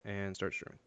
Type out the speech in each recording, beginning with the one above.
and start streaming.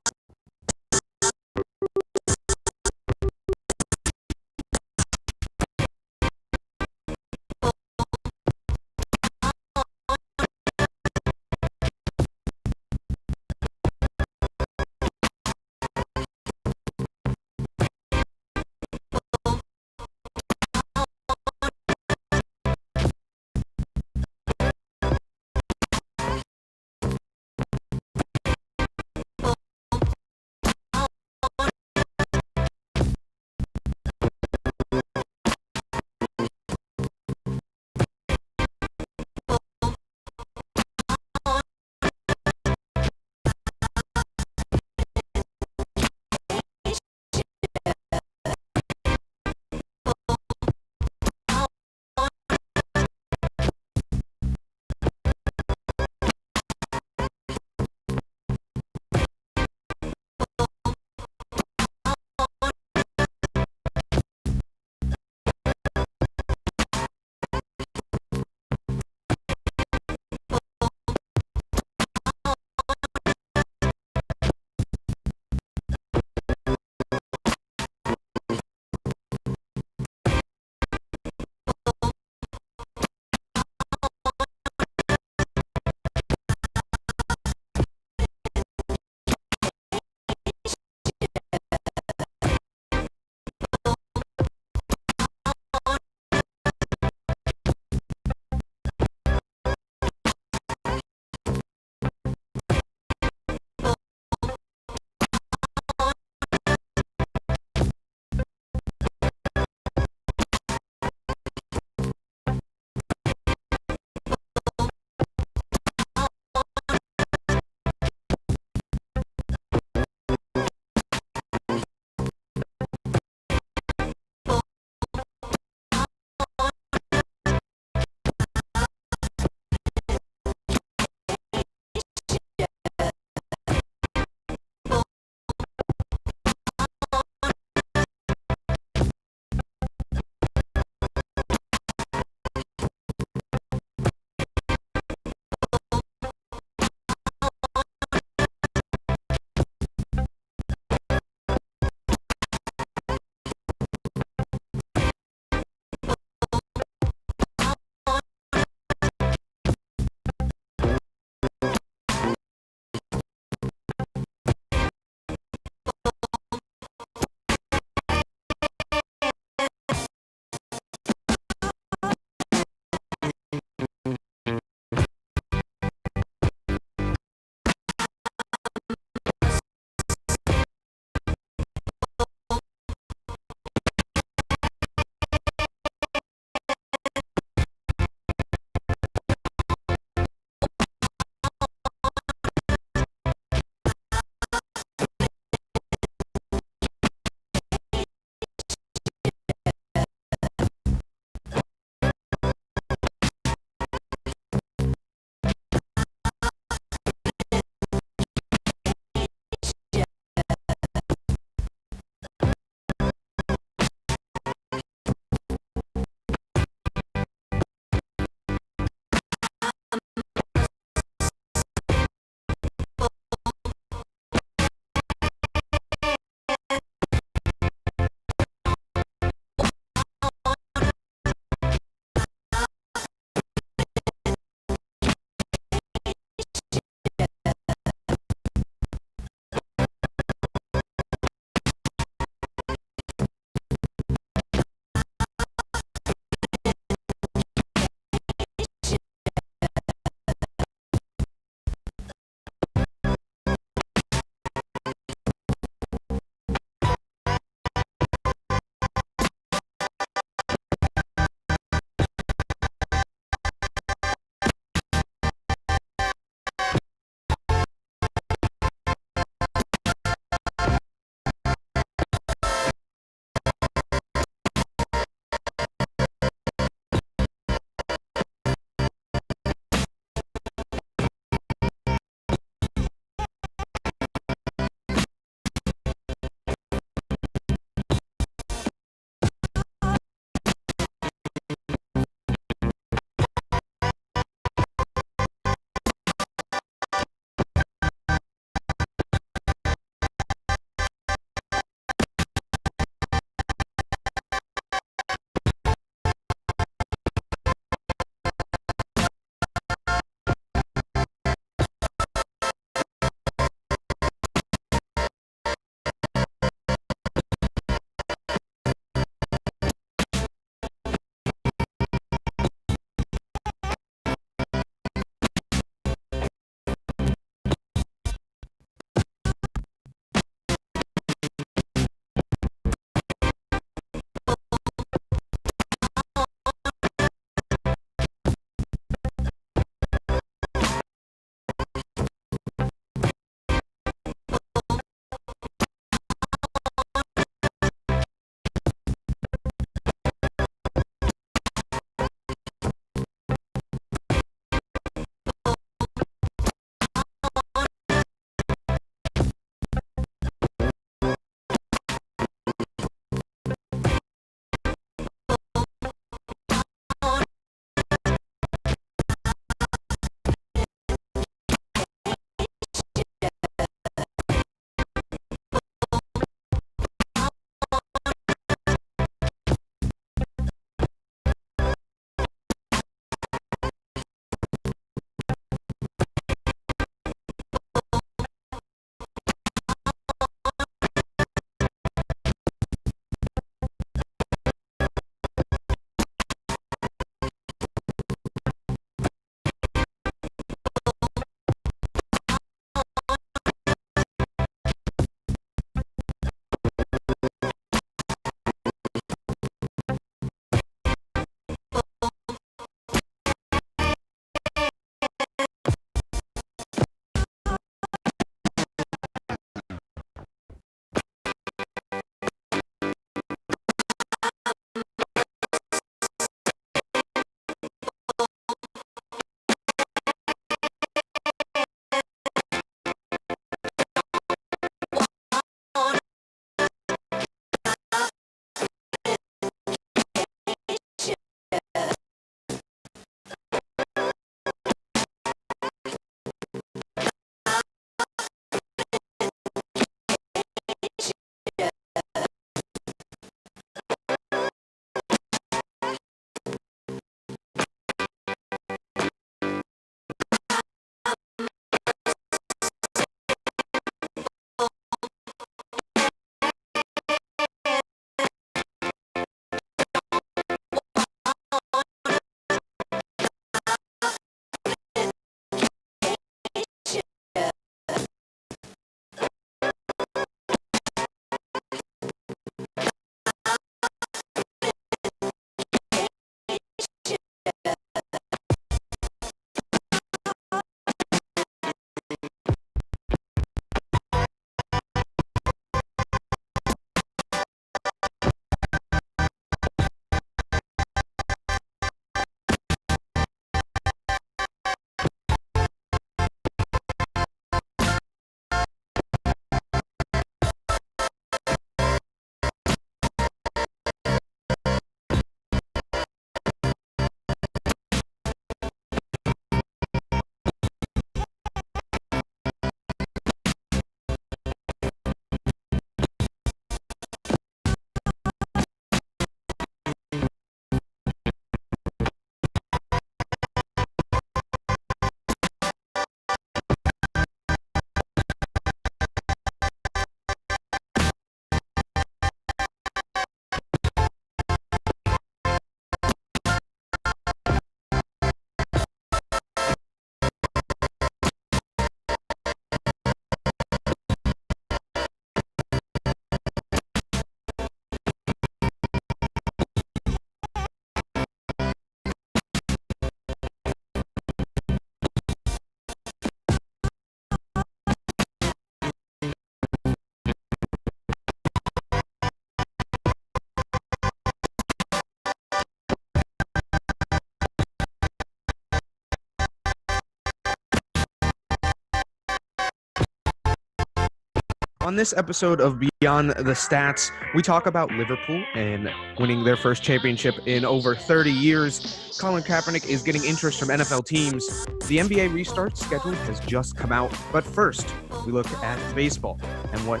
On this episode of Beyond the Stats, we talk about Liverpool and winning their first championship in over 30 years. Colin Kaepernick is getting interest from NFL teams. The NBA restart schedule has just come out. But first, we look at baseball and what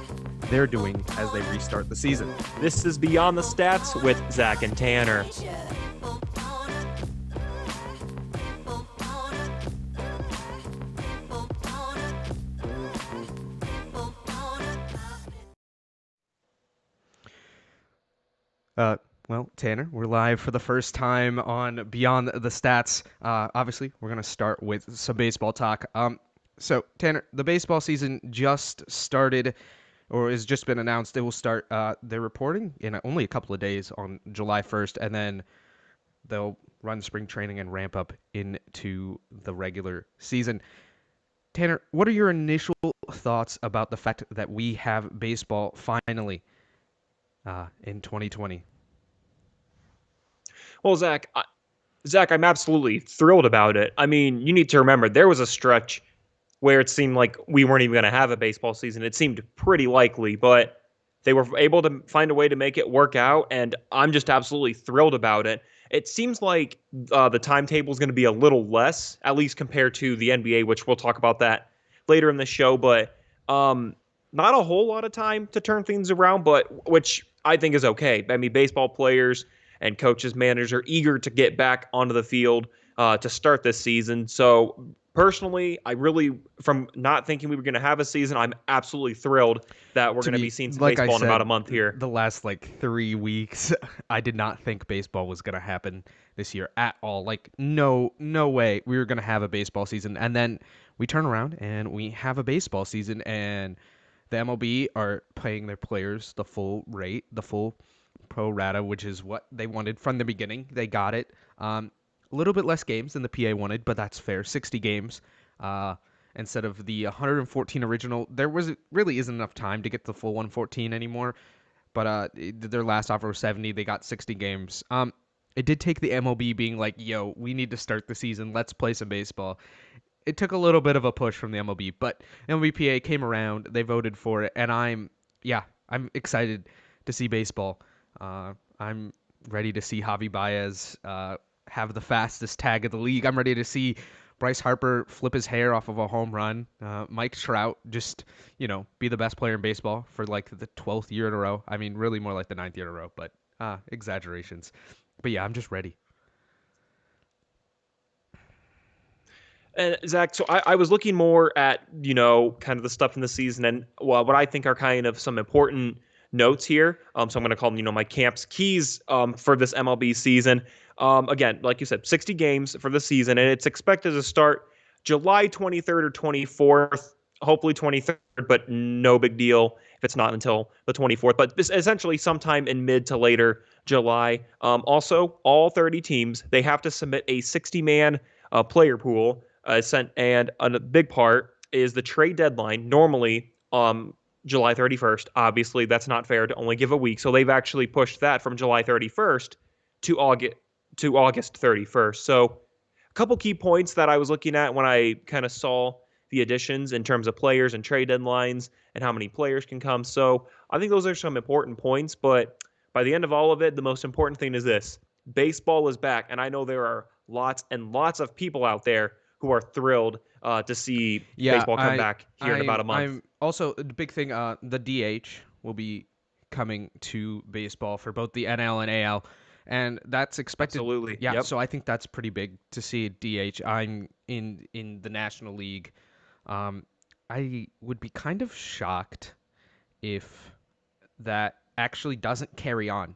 they're doing as they restart the season. This is Beyond the Stats with Zack and Tanner. Well, Tanner, we're live for the first time on Beyond the Stats. Obviously, we're going to start with some baseball talk. So, Tanner, the baseball season just started, or has just been announced. It will start, they're reporting in only a couple of days on July 1st, and then they'll run spring training and ramp up into the regular season. Tanner, what are your initial thoughts about the fact that we have baseball finally in 2020? Well, Zack, I'm absolutely thrilled about it. I mean, you need to remember there was a stretch where it seemed like we weren't even going to have a baseball season. It seemed pretty likely, but they were able to find a way to make it work out, and I'm just absolutely thrilled about it. It seems like the timetable is going to be a little less, at least compared to the NBA, which we'll talk about that later in the show, but not a whole lot of time to turn things around, but which I think is okay. I mean, baseball players and coaches, managers are eager to get back onto the field to start this season. So personally, I really, from not thinking we were going to have a season, I'm absolutely thrilled that we're going to be seeing some baseball in about a month here. The last 3 weeks, I did not think baseball was going to happen this year at all. No way we were going to have a baseball season. And then we turn around and we have a baseball season, and the MLB are paying their players the full rate, the full pro rata, which is what they wanted from the beginning. They got it. A little bit less games than the PA wanted, but that's fair. 60 games instead of the 114 original. There really isn't enough time to get the full 114 anymore, but their last offer was 70. They got 60 games. It did take the MLB being like, yo, we need to start the season. Let's play some baseball. It took a little bit of a push from the MLB, but MLBPA came around. They voted for it, and I'm excited to see baseball. I'm ready to see Javi Baez have the fastest tag of the league. I'm ready to see Bryce Harper flip his hair off of a home run. Mike Trout just, be the best player in baseball for the 12th year in a row. I mean, really more like the 9th year in a row, but exaggerations. But yeah, I'm just ready. And Zack, so I was looking more at, kind of the stuff in the season and what I think are kind of some important notes here. So I'm going to call them, my camp's keys for this MLB season. Again, like you said, 60 games for the season, and it's expected to start July 23rd or 24th, hopefully 23rd, but no big deal if it's not until the 24th. But this essentially sometime in mid to later July. Also, all 30 teams, they have to submit a 60-man player pool. And a big part is the trade deadline. Normally, July 31st. Obviously, that's not fair to only give a week. So they've actually pushed that from July 31st to August 31st. So a couple key points that I was looking at when I kind of saw the additions in terms of players and trade deadlines and how many players can come. So I think those are some important points. But by the end of all of it, the most important thing is this. Baseball is back. And I know there are lots and lots of people out there who are thrilled to see baseball come back here in about a month. Also, the big thing, the DH will be coming to baseball for both the NL and AL, and that's expected. Absolutely. Yeah, yep. So I think that's pretty big to see a DH. I'm in the National League. I would be kind of shocked if that actually doesn't carry on,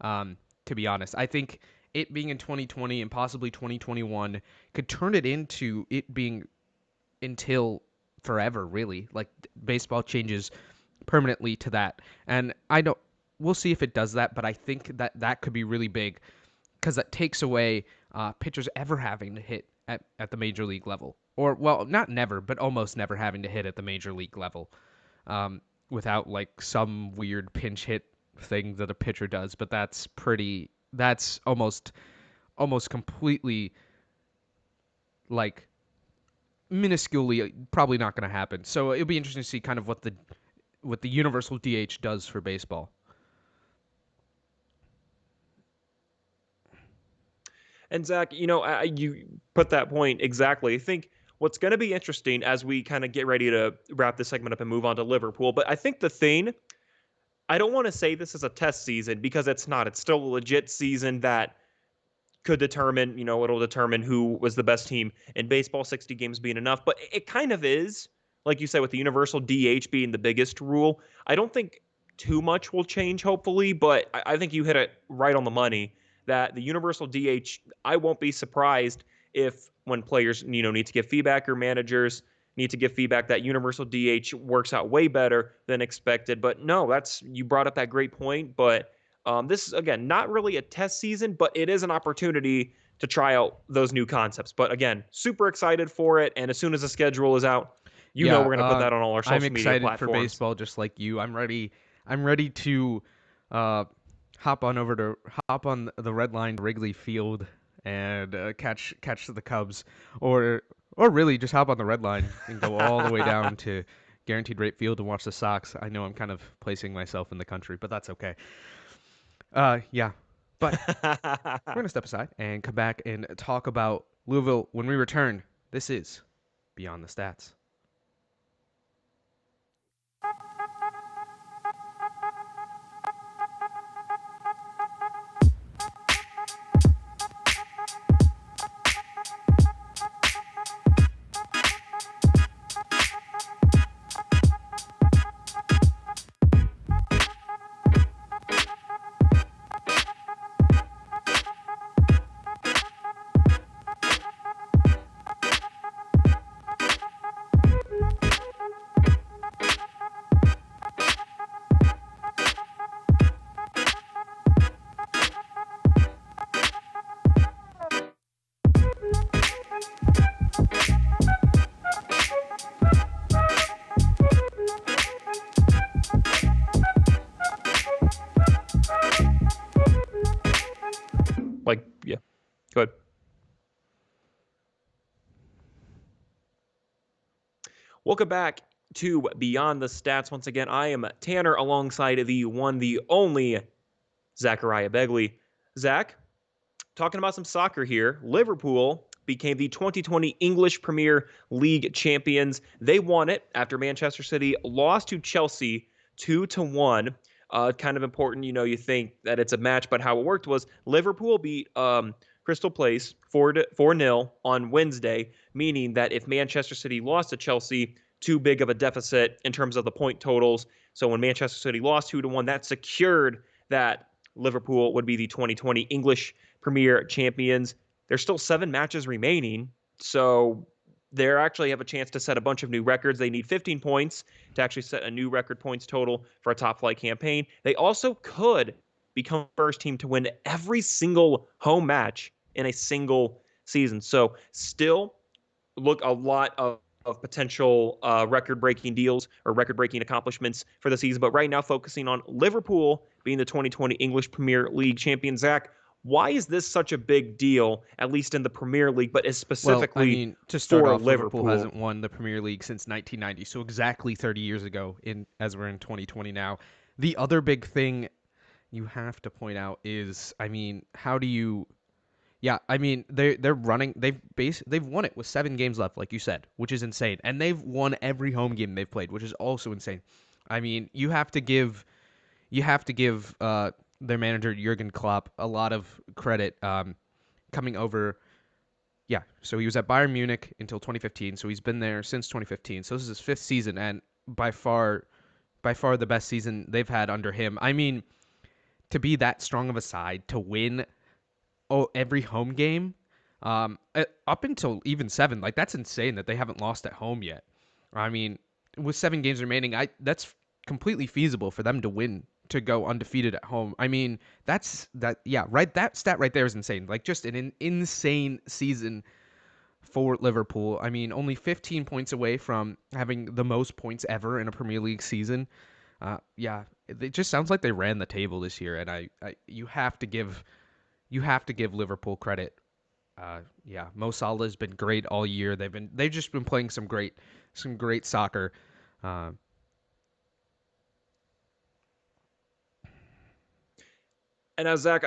to be honest. I think it being in 2020 and possibly 2021 could turn it into it being until forever, really. Baseball changes permanently to that. And we'll see if it does that, but I think that could be really big because that takes away pitchers ever having to hit at the major league level. Or, well, not never, but almost never having to hit at the major league level without some weird pinch hit thing that a pitcher does. But that's almost completely minusculely probably not going to happen. So it'll be interesting to see kind of what what the universal DH does for baseball. And Zach, you put that point exactly. I think what's going to be interesting as we kind of get ready to wrap this segment up and move on to Liverpool, but I think the thing, I don't want to say this is a test season because it's not. It's still a legit season that could determine, it'll determine who was the best team in baseball, 60 games being enough. But it kind of is, like you said, with the universal DH being the biggest rule. I don't think too much will change, hopefully, but I think you hit it right on the money that the universal DH, I won't be surprised if when players, need to give feedback or managers need to give feedback, that universal DH works out way better than expected. But no, you brought up that great point, but this is, again, not really a test season, but it is an opportunity to try out those new concepts. But again, super excited for it. And as soon as the schedule is out, Yeah, we're going to put that on all our I'm social media excited for platforms. baseball just like you. I'm ready. I'm ready to uh, hop on the red line to Wrigley Field and catch the Cubs, or really just hop on the red line and go all the way down to Guaranteed Rate Field and watch the Sox. I know I'm kind of placing myself in the country, but that's okay. Yeah, but we're gonna step aside and come back and talk about Louisville when we return. This is Beyond the Stats. Yeah, good. Welcome back to Beyond the Stats. Once again, I am Tanner alongside the one, the only Zachariah Begley. Zach, talking about some soccer here. Liverpool became the 2020 English Premier League champions. They won it after Manchester City lost to Chelsea 2-1. Kind of important, you think that it's a match, but how it worked was Liverpool beat Crystal Palace 4-0 on Wednesday, meaning that if Manchester City lost to Chelsea, too big of a deficit in terms of the point totals. So when Manchester City lost 2-1, that secured that Liverpool would be the 2020 English Premier champions. There's still 7 matches remaining, so they actually have a chance to set a bunch of new records. They need 15 points to actually set a new record points total for a top flight campaign. They also could become the first team to win every single home match in a single season. So still look a lot of potential record-breaking deals or record-breaking accomplishments for the season. But right now, focusing on Liverpool being the 2020 English Premier League champion. Zach, why is this such a big deal, at least in the Premier League, but is Well, I specifically mean, to start for off, Liverpool Liverpool? hasn't won the Premier League since 1990, so exactly 30 years ago. In as we're in 2020 now, the other big thing you have to point out is, I mean, how do you? Yeah, I mean, they're running. They've won it with 7 games left, like you said, which is insane, and they've won every home game they've played, which is also insane. I mean, you have to give their manager Jurgen Klopp a lot of credit, coming over. Yeah, so he was at Bayern Munich until 2015, so he's been there since 2015. So this is his 5th season, and by far the best season they've had under him. I mean, to be that strong of a side, to win every home game, up until even 7, like that's insane that they haven't lost at home yet. I mean, with 7 games remaining, I that's completely feasible for them to win, to go undefeated at home. I mean, yeah, right, that stat right there is insane. Like, just an insane season for Liverpool. I mean, only 15 points away from having the most points ever in a Premier League season. Yeah, it just sounds like they ran the table this year, and you have to give Liverpool credit. Yeah, Mo Salah has been great all year. They've just been playing some great soccer. Uh, And as Zach,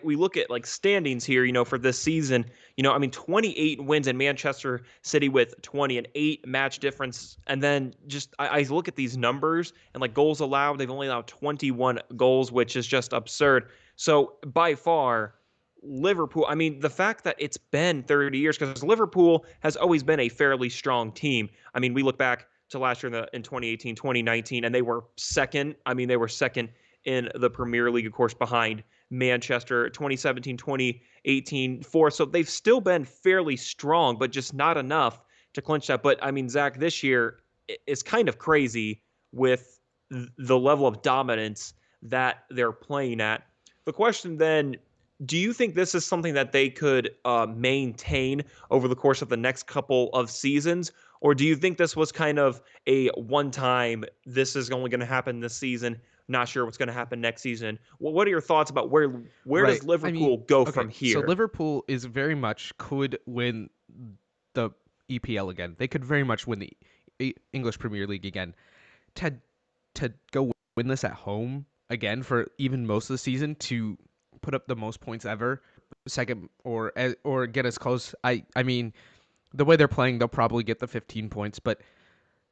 we look at like standings here, for this season, I mean, 28 wins in Manchester City with 20 and 8 match difference, and then just I look at these numbers and like goals allowed, they've only allowed 21 goals, which is just absurd. So by far, Liverpool. I mean, the fact that it's been 30 years, because Liverpool has always been a fairly strong team. I mean, we look back to last year in 2018, 2019, and they were second. I mean, they were second in the Premier League, of course, behind Manchester. 2017, 2018, fourth. So they've still been fairly strong, but just not enough to clinch that. But I mean, Zach, this year is kind of crazy with the level of dominance that they're playing at. The question then, do you think this is something that they could maintain over the course of the next couple of seasons? Or do you think this was kind of a one time, this is only going to happen this season, not sure what's going to happen next season? Well, what are your thoughts about where Right. does I mean, Liverpool go okay. from So here? Liverpool is very much could win the EPL again. They could very much win the English Premier League again. To go win this at home again for even most of the season, to put up the most points ever, second or get as close. I mean, the way they're playing, they'll probably get the 15 points, but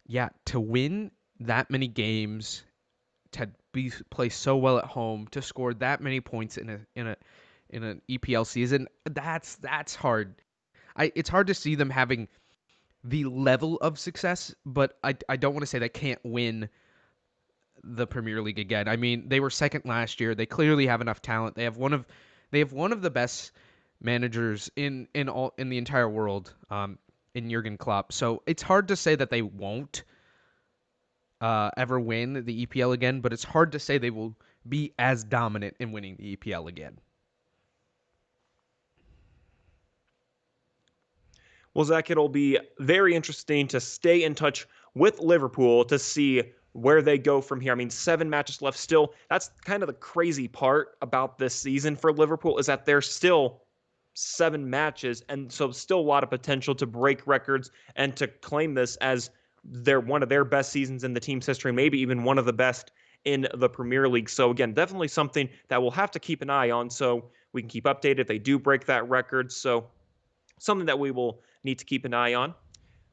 yeah, to win that many games, to play so well at home, to score that many points in an EPL season, that's hard. It's hard to see them having the level of success, but I don't want to say they can't win the Premier League again. I mean, they were second last year. They clearly have enough talent. They have one of the best managers in the entire world, in Jurgen Klopp. So it's hard to say that they won't ever win the EPL again, but it's hard to say they will be as dominant in winning the EPL again. Well, Zach, it'll be very interesting to stay in touch with Liverpool to see where they go from here. I mean, 7 matches left still. That's kind of the crazy part about this season for Liverpool, is that they're still 7 matches, and so still a lot of potential to break records and to claim this as one of their best seasons in the team's history, maybe even one of the best in the Premier League. So again, definitely something that we'll have to keep an eye on so we can keep updated if they do break that record. So something that we will need to keep an eye on.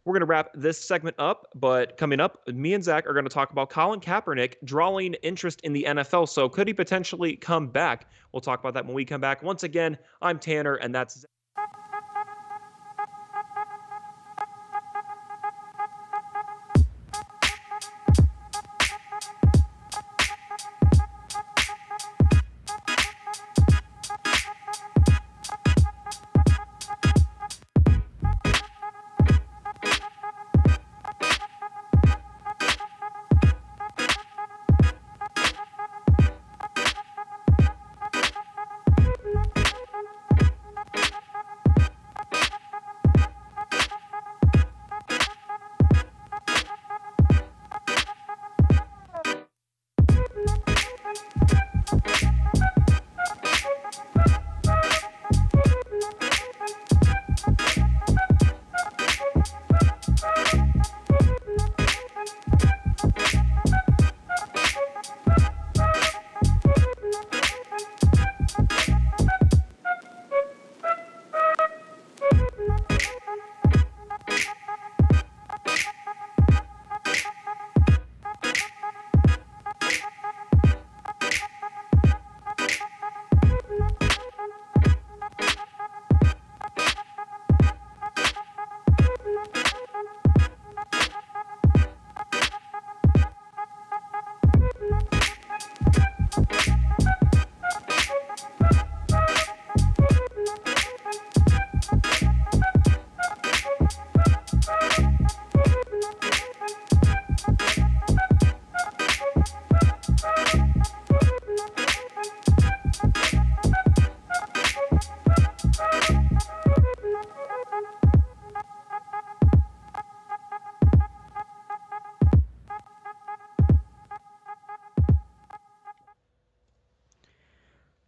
We're going to wrap this segment up, but coming up, me and Zach are going to talk about Colin Kaepernick drawing interest in the NFL. So could he potentially come back? We'll talk about that when we come back. Once again, I'm Tanner, and that's Zach.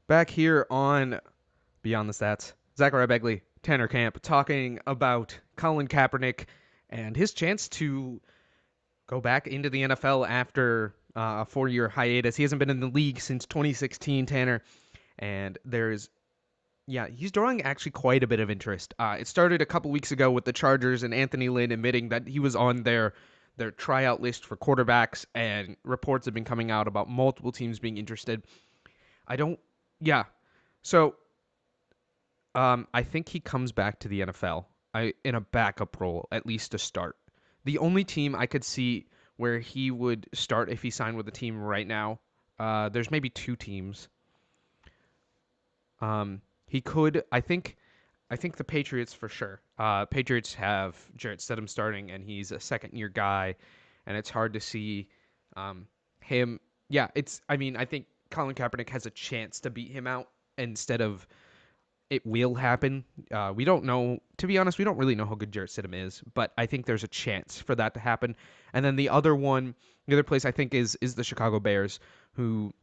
Back here on Beyond the Stats, Zachariah Begley, Tanner Camp, talking about Colin Kaepernick and his chance to go back into the NFL after a 4-year hiatus. He hasn't been in the league since 2016, Tanner. and he's drawing actually quite a bit of interest. It started a couple weeks ago with the Chargers and Anthony Lynn admitting that he was on their tryout list for quarterbacks, and reports have been coming out about multiple teams being interested. I don't, yeah. So, I think he comes back to the NFL in a backup role, at least to start. The only team I could see where he would start if he signed with a team right now, there's maybe two teams. He could, I think the Patriots for sure. Patriots have Jarrett Stidham starting, and he's a second-year guy, and it's hard to see him. Yeah, I mean, I think Colin Kaepernick has a chance to beat him out instead of it will happen. We don't know. To be honest, we don't really know how good Jarrett Stidham is, but I think there's a chance for that to happen. And then the other place I think is the Chicago Bears, who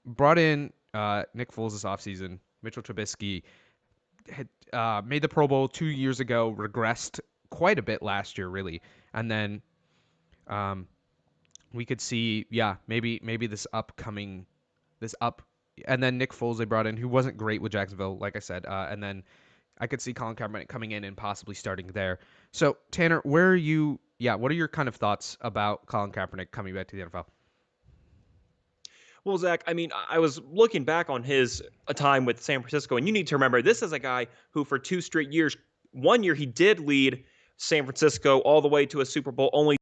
brought in Nick Foles this offseason. Mitchell Trubisky had made the Pro Bowl 2 years ago, regressed quite a bit last year, really, and then um, we could see, maybe this up, and then Nick Foles they brought in, who wasn't great with Jacksonville, like I said, and then I could see Colin Kaepernick coming in and possibly starting there. So Tanner, where are you? Yeah, what are your kind of thoughts about Colin Kaepernick coming back to the NFL? Well, Zach, I mean, I was looking back on his time with San Francisco, and you need to remember this is a guy who, for 2 straight years, one year he did lead San Francisco all the way to a Super Bowl, only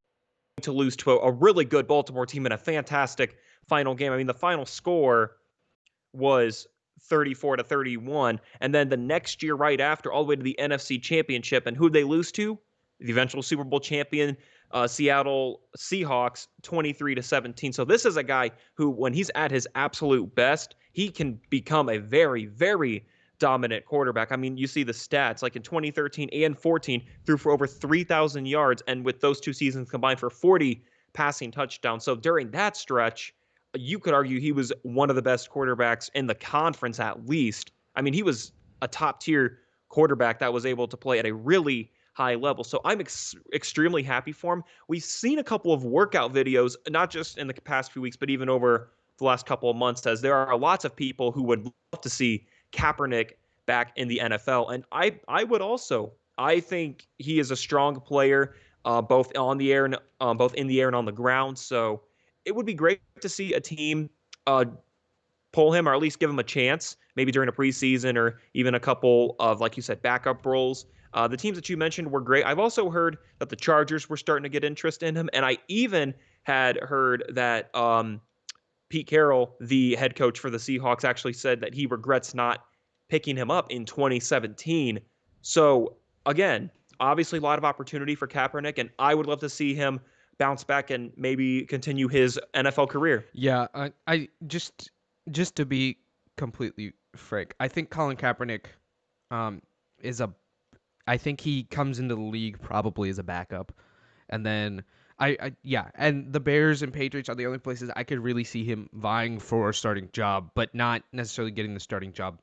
to lose to a really good Baltimore team in a fantastic final game. I mean, the final score was 34-31, and then the next year, right after, all the way to the NFC Championship, and who they lose to? The eventual Super Bowl champion, Seattle Seahawks, 23-17. So this is a guy who, when he's at his absolute best, he can become a very, very dominant quarterback. I mean, you see the stats, like in 2013 and 14, threw for over 3,000 yards, and with those two seasons combined for 40 passing touchdowns. So during that stretch, you could argue he was one of the best quarterbacks in the conference, at least. I mean, he was a top tier quarterback that was able to play at a really high level. So I'm extremely happy for him. We've seen a couple of workout videos, not just in the past few weeks, but even over the last couple of months, as there are lots of people who would love to see Kaepernick back in the NFL. And I would also. I think he is a strong player, both on the air and both in the air and on the ground. So it would be great to see a team pull him, or at least give him a chance, maybe during a preseason or even a couple of, like you said, backup roles. The teams that you mentioned were great. I've also heard that the Chargers were starting to get interest in him, and I even had heard that Pete Carroll, the head coach for the Seahawks, actually said that he regrets not picking him up in 2017. So again, obviously a lot of opportunity for Kaepernick, and I would love to see him bounce back and maybe continue his NFL career. Yeah, I just to be completely frank, I think Colin Kaepernick um, is a I think he comes into the league probably as a backup, and then and the Bears and Patriots are the only places I could really see him vying for a starting job, but not necessarily getting the starting job.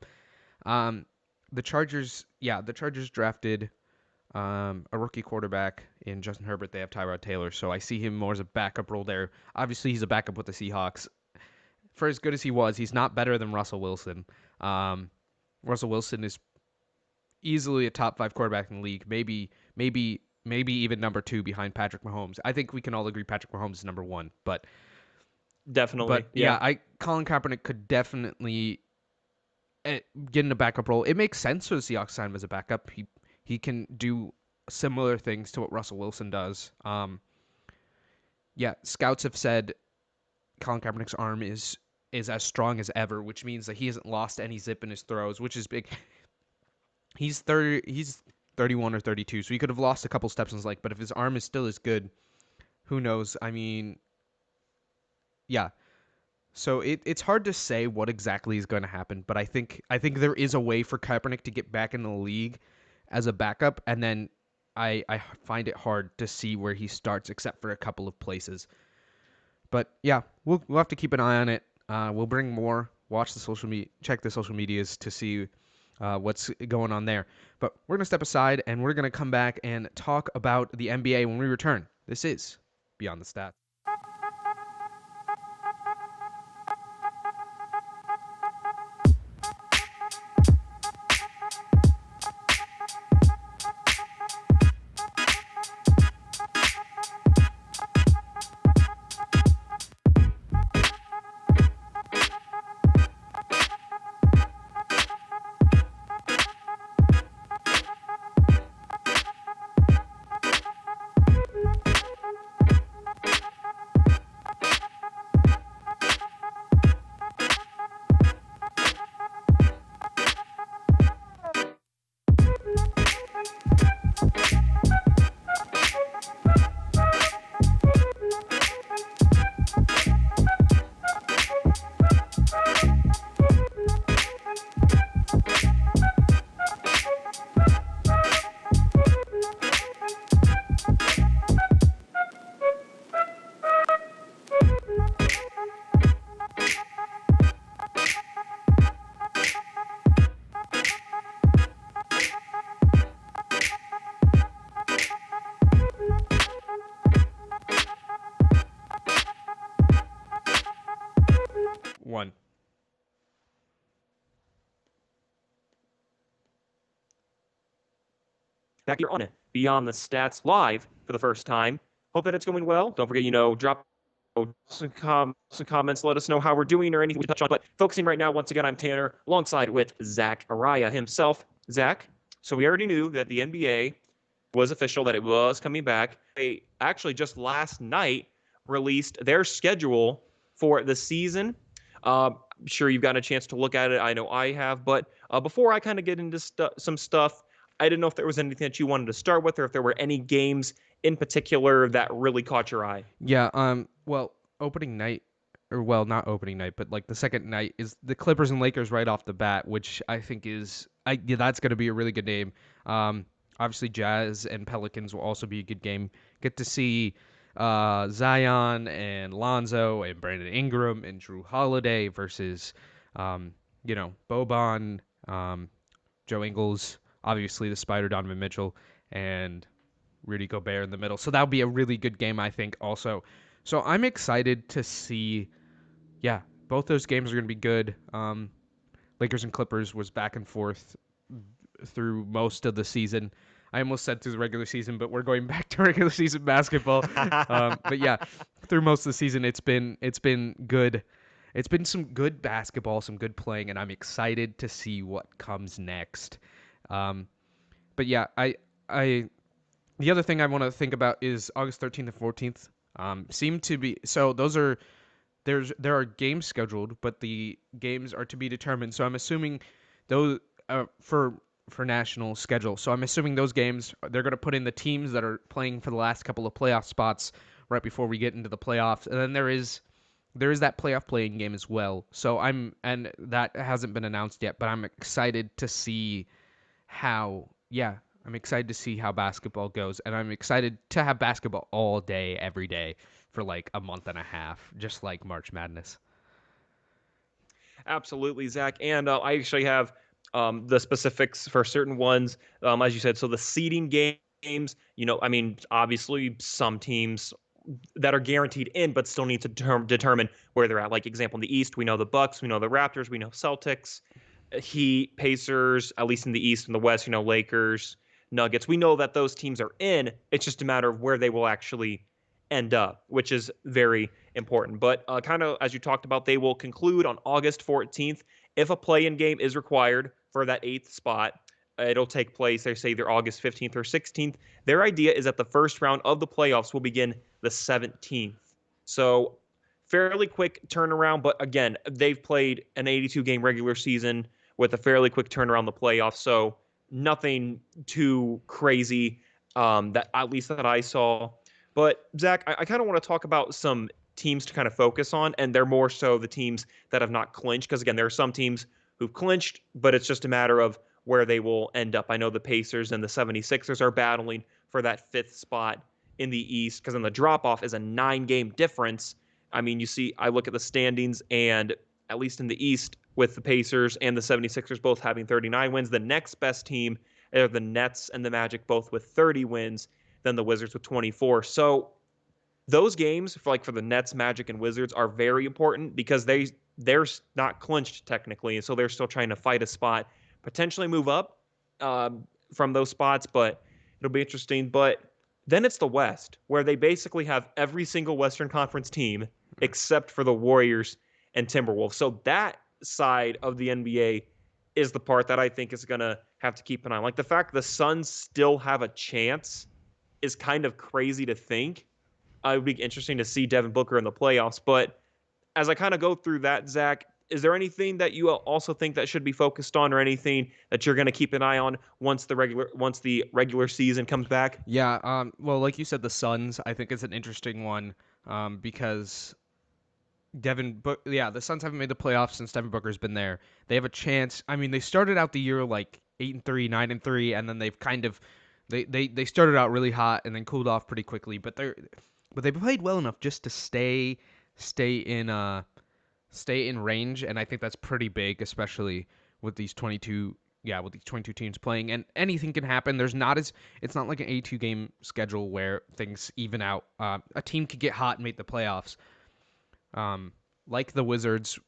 Um, the Chargers drafted a rookie quarterback in Justin Herbert. They have Tyrod Taylor, so I see him more as a backup role there. Obviously, he's a backup with the Seahawks. For as good as he was, he's not better than Russell Wilson. Um, Russell Wilson is easily a top five quarterback in the league, maybe even number two behind Patrick Mahomes. I think we can all agree Patrick Mahomes is number one, Definitely, yeah, yeah. I Colin Kaepernick could definitely get in a backup role. It makes sense for the Seahawks to sign him as a backup. He can do similar things to what Russell Wilson does. Yeah, scouts have said Colin Kaepernick's arm is as strong as ever, which means that he hasn't lost any zip in his throws, which is big. He's 31 or 32, so he could have lost a couple steps in his leg, but if his arm is still as good, who knows? I mean, yeah. So it's hard to say what exactly is going to happen, but I think there is a way for Kaepernick to get back into the league as a backup, and then I find it hard to see where he starts except for a couple of places. But yeah, we'll have to keep an eye on it. We'll bring more. Watch the social media, check the social medias to see what's going on there. But we're gonna step aside and we're gonna come back and talk about the NBA when we return. This is Beyond the Stats. 1. Back here on it, Beyond the Stats live for the first time. Hope that it's going well. Don't forget, drop some comments. Let us know how we're doing or anything we touch on. But focusing right now, once again, I'm Tanner alongside with Zack Araya himself. Zack, so we already knew that the NBA was official, that it was coming back. They actually just last night released their schedule for the season. I'm sure you've gotten a chance to look at it. I know I have. But before I kind of get into some stuff, I didn't know if there was anything that you wanted to start with or if there were any games in particular that really caught your eye. Yeah, well, opening night, or well, not opening night, but like the second night is the Clippers and Lakers right off the bat, which I think yeah, that's going to be a really good game. Um, Obviously Jazz and Pelicans will also be a good game. Get to see Zion and Lonzo and Brandon Ingram and Drew Holiday versus Boban, Joe Ingles, obviously the Spider Donovan Mitchell, and Rudy Gobert in the middle. So that'll be a really good game, I think, also. So I'm excited to see, yeah, both those games are going to be good. Lakers and Clippers was back and forth through most of the season. I almost said through the regular season, but we're going back to regular season basketball. But yeah, through most of the season, it's been good. It's been some good basketball, some good playing, and I'm excited to see what comes next. Um, but yeah, I the other thing I want to think about is August 13th and 14th. Seem to be so those are there are games scheduled, but the games are to be determined. So I'm assuming those for national schedule. So I'm assuming those games they're going to put in the teams that are playing for the last couple of playoff spots right before we get into the playoffs, and then there is that playoff playing game as well. So and that hasn't been announced yet, but I'm excited to see how yeah I'm excited to see how basketball goes, and I'm excited to have basketball all day every day for like a month and a half, just like March Madness. Absolutely, Zach. And I actually have the specifics for certain ones, as you said. So the seeding games, I mean, obviously some teams that are guaranteed in, but still need to determine where they're at. Like example, in the East, we know the Bucks, we know the Raptors, we know Celtics, Heat, Pacers. At least in the East and the West, Lakers, Nuggets. We know that those teams are in. It's just a matter of where they will actually end up, which is very important. But kind of as you talked about, they will conclude on August 14th. If a play-in game is required for that eighth spot, it'll take place, they say, either August 15th or 16th. Their idea is that the first round of the playoffs will begin the 17th. So fairly quick turnaround, but again, they've played an 82 game regular season with a fairly quick turnaround in the playoffs. So nothing too crazy that at least that I saw. But Zach, I kind of want to talk about some teams to kind of focus on, and they're more so the teams that have not clinched. Because again, there are some teams who've clinched, but it's just a matter of where they will end up. I know the Pacers and the 76ers are battling for that fifth spot in the East, because then the drop off is a 9 game difference. I mean, I look at the standings, and at least in the East, with the Pacers and the 76ers both having 39 wins, the next best team are the Nets and the Magic, both with 30 wins, then the Wizards with 24. So those games for the Nets, Magic, and Wizards are very important because they're not clinched technically, and so they're still trying to fight a spot, potentially move up from those spots, but it'll be interesting. But then it's the West, where they basically have every single Western Conference team except for the Warriors and Timberwolves. So that side of the NBA is the part that I think is going to have to keep an eye on. Like the fact the Suns still have a chance is kind of crazy to think. It would be interesting to see Devin Booker in the playoffs. But as I kind of go through that, Zach, is there anything that you also think that should be focused on, or anything that you're going to keep an eye on once the regular season comes back? Yeah, well, like you said, the Suns, I think is an interesting one, because the Suns haven't made the playoffs since Devin Booker's been there. They have a chance. I mean, they started out the year like 8-3, 9-3, and then they've kind of they started out really hot and then cooled off pretty quickly. But they played well enough just to stay in range, and I think that's pretty big, especially with these 22 with these 22 teams playing, and anything can happen. It's not like an 82 game schedule where things even out. A team could get hot and make the playoffs. Like the Wizards,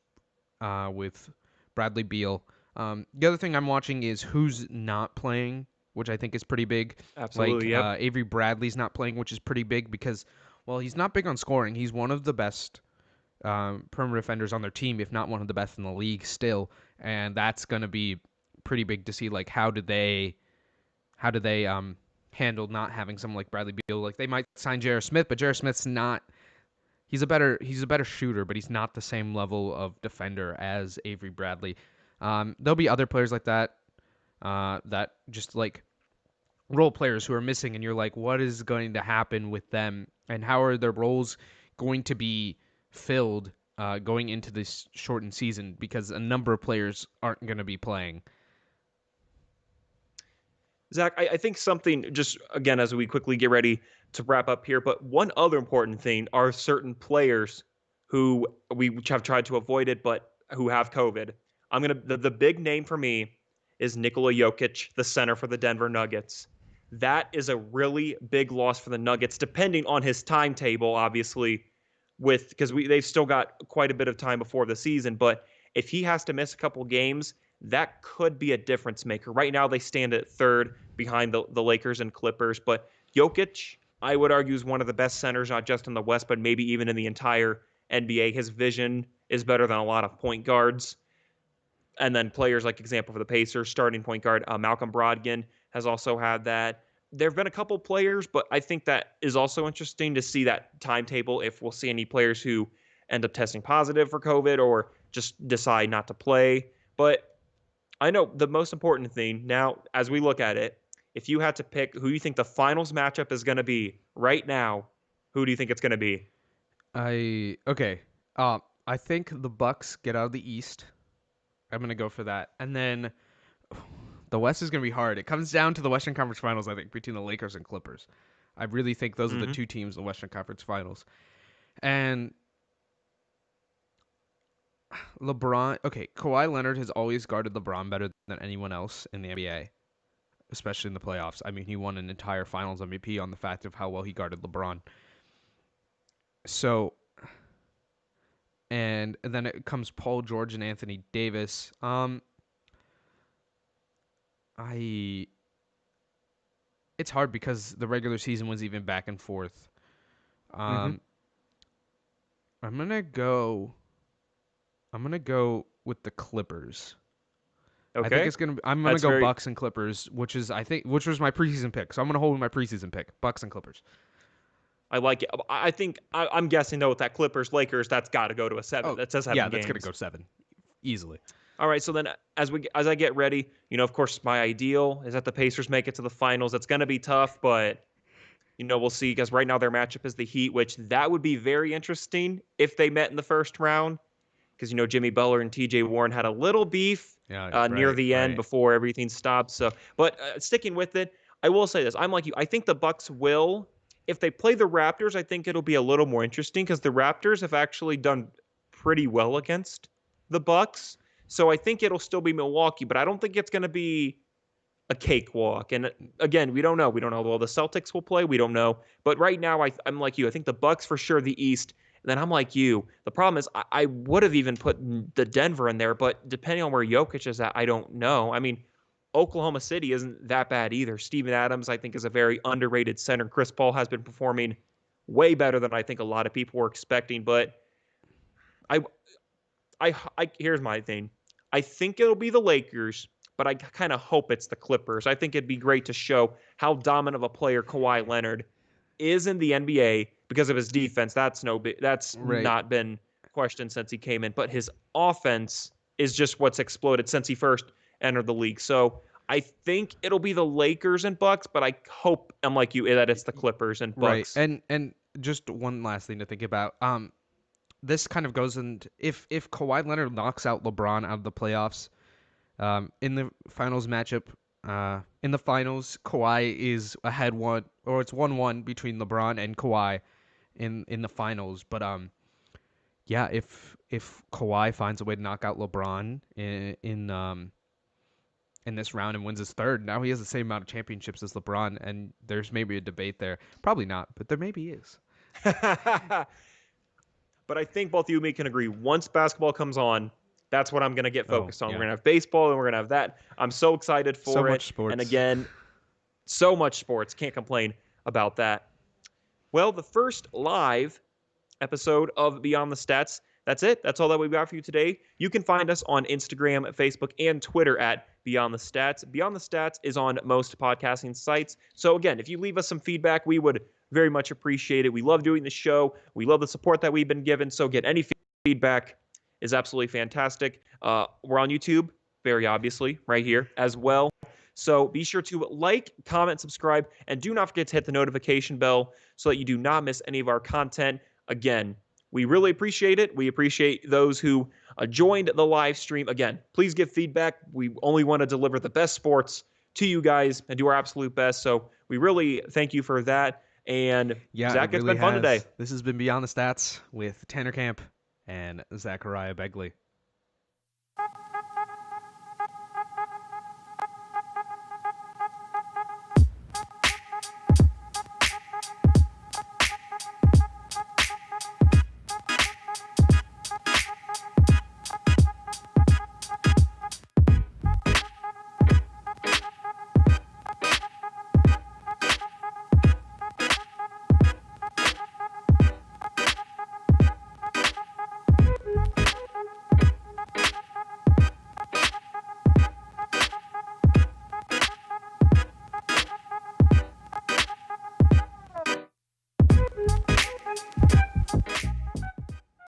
with Bradley Beal. The other thing I'm watching is who's not playing, which I think is pretty big. Like Absolutely. Yep. Avery Bradley's not playing, which is pretty big because, well, he's not big on scoring. He's one of the best perimeter defenders on their team, if not one of the best in the league still, and that's going to be pretty big to see. Like how do they handle not having someone like Bradley Beal? Like they might sign J.R. Smith, but J.R. Smith's not. He's a better shooter, but he's not the same level of defender as Avery Bradley. There'll be other players like that that just like role players who are missing, and you're like, what is going to happen with them, and how are their roles going to be filled going into this shortened season because a number of players aren't going to be playing. Zach, I think something, just again, as we quickly get ready to wrap up here, but one other important thing are certain players who we have tried to avoid it, but who have COVID. The big name for me is Nikola Jokic, the center for the Denver Nuggets. That is a really big loss for the Nuggets, depending on his timetable, obviously, with because they've still got quite a bit of time before the season. But if he has to miss a couple games, that could be a difference maker. Right now, they stand at third behind the Lakers and Clippers. But Jokic, I would argue, is one of the best centers, not just in the West, but maybe even in the entire NBA. His vision is better than a lot of point guards. And then players like, example, for the Pacers, starting point guard Malcolm Brogdon has also had that. There have been a couple players, but I think that is also interesting to see that timetable, if we'll see any players who end up testing positive for COVID or just decide not to play. But I know the most important thing now, as we look at it, if you had to pick who you think the finals matchup is going to be right now, who do you think it's going to be? Okay. I think the Bucks get out of the East. I'm gonna go for that, and then the West is gonna be hard. It comes down to the Western Conference Finals, I think, between the Lakers and Clippers. I really think those are the Mm-hmm. two teams in the Western Conference Finals. And LeBron, okay, Kawhi Leonard has always guarded LeBron better than anyone else in the NBA, especially in the playoffs. I mean, he won an entire Finals MVP on the fact of how well he guarded LeBron. So, and then it comes Paul George and Anthony Davis. I It's hard because the regular season was even back and forth. Mm-hmm. Um, I'm gonna go. I'm gonna go with the Clippers. I think Okay, it's gonna. I'm gonna that's go very. Bucks and Clippers, which was my preseason pick. So I'm gonna hold my preseason pick, Bucks and Clippers. I like it. I think I'm guessing though with that Clippers Lakers, that's got to go to a seven. Oh That's a yeah, seven that's gonna games. go 7 easily. All right, so then as I get ready, of course, my ideal is that the Pacers make it to the finals. It's going to be tough, but we'll see because right now their matchup is the Heat, which that would be very interesting if they met in the first round because Jimmy Butler and T.J. Warren had a little beef Yeah, near right, the end right. before everything stopped. So, but sticking with it, I will say this: I'm like you. I think the Bucks will. If they play the Raptors, I think it'll be a little more interesting because the Raptors have actually done pretty well against the Bucks. So I think it'll still be Milwaukee, but I don't think it's going to be a cakewalk. And again, we don't know. We don't know how well the Celtics will play. We don't know. But right now, I'm like you. I think the Bucks for sure, the East. And then I'm like you. The problem is, I would have even put the Denver in there, but depending on where Jokic is at, I don't know. I mean, Oklahoma City isn't that bad either. Steven Adams, I think, is a very underrated center. Chris Paul has been performing way better than I think a lot of people were expecting. But I, here's my thing. I think it'll be the Lakers, but I kind of hope it's the Clippers. I think it'd be great to show how dominant of a player Kawhi Leonard is in the NBA because of his defense. That's Right. not been questioned since he came in, but his offense is just what's exploded since he first entered the league. So I think it'll be the Lakers and Bucks, but I hope I'm like you that it's the Clippers and Right. Bucks. And just one last thing to think about. This kind of goes into if Kawhi Leonard knocks out LeBron out of the playoffs, in the finals matchup, in the finals, Kawhi is ahead one, or it's 1-1 between LeBron and Kawhi in the finals. But yeah, if Kawhi finds a way to knock out LeBron in this round and wins his third, now he has the same amount of championships as LeBron, and there's maybe a debate there. Probably not, but there maybe is. But I think both you and me can agree once basketball comes on, That's what I'm going to get Oh, focused on. We're yeah. going to have baseball and we're going to have that. I'm so excited So for it. much And sports. again, so much sports. Can't complain about that. Well, the first live episode of Beyond the Stats. That's it. That's all that we've got for you today. You can find us on Instagram, Facebook, and Twitter at Beyond the Stats. Beyond the Stats is on most podcasting sites. So again, if you leave us some feedback, we would very much appreciate it. We love doing the show. We love the support that we've been given. So again, any feedback is absolutely fantastic. We're on YouTube, very obviously, right here as well. So be sure to like, comment, subscribe, and do not forget to hit the notification bell so that you do not miss any of our content. Again, we really appreciate it. We appreciate those who joined the live stream. Again, please give feedback. We only want to deliver the best sports to you guys and do our absolute best. So we really thank you for that. And Yeah, it Zach, it's really been fun today. has. This has been Beyond the Stats with Tanner Camp and Zachariah Begley.